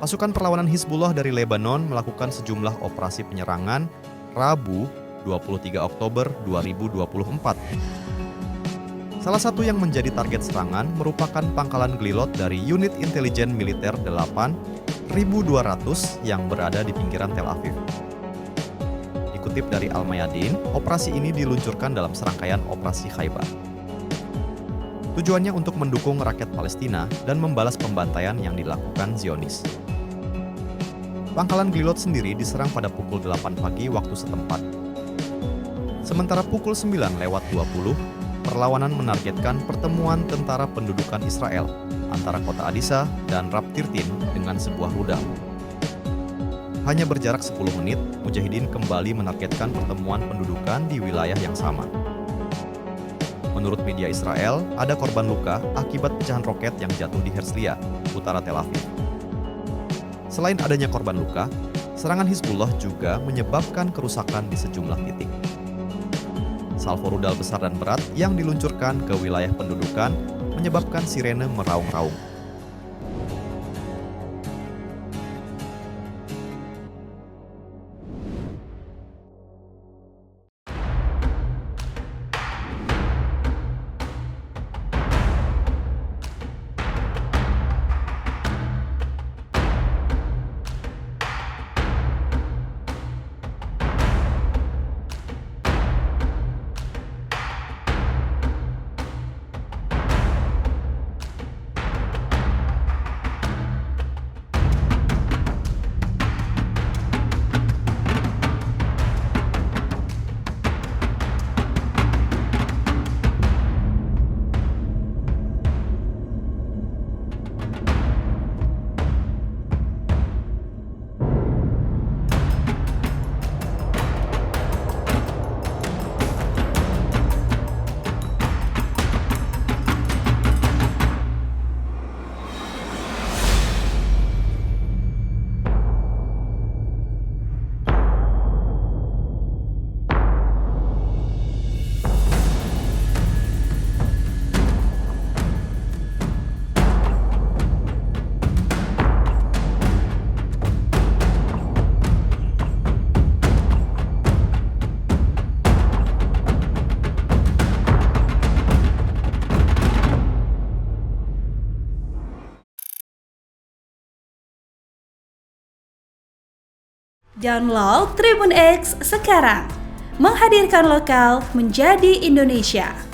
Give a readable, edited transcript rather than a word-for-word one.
Pasukan perlawanan Hizbullah dari Lebanon melakukan sejumlah operasi penyerangan Rabu 23 Oktober 2024. Salah satu yang menjadi target serangan merupakan pangkalan Glilot dari unit intelijen militer 8.200 yang berada di pinggiran Tel Aviv. Dikutip dari Al-Mayadin, operasi ini diluncurkan dalam serangkaian operasi Khaybar. Tujuannya untuk mendukung rakyat Palestina dan membalas pembantaian yang dilakukan Zionis. Pangkalan Glilot sendiri diserang pada pukul 8 pagi waktu setempat. Sementara pukul 9:20, perlawanan menargetkan pertemuan tentara pendudukan Israel antara kota Adisa dan Raptirtin dengan sebuah rudal. Hanya berjarak 10 menit, Mujahidin kembali menargetkan pertemuan pendudukan di wilayah yang sama. Menurut media Israel, ada korban luka akibat pecahan roket yang jatuh di Herzliya, utara Tel Aviv. Selain adanya korban luka, serangan Hizbullah juga menyebabkan kerusakan di sejumlah titik. Salvo rudal besar dan berat yang diluncurkan ke wilayah pendudukan menyebabkan sirene meraung-raung. Download Tribun X sekarang, menghadirkan lokal menjadi Indonesia.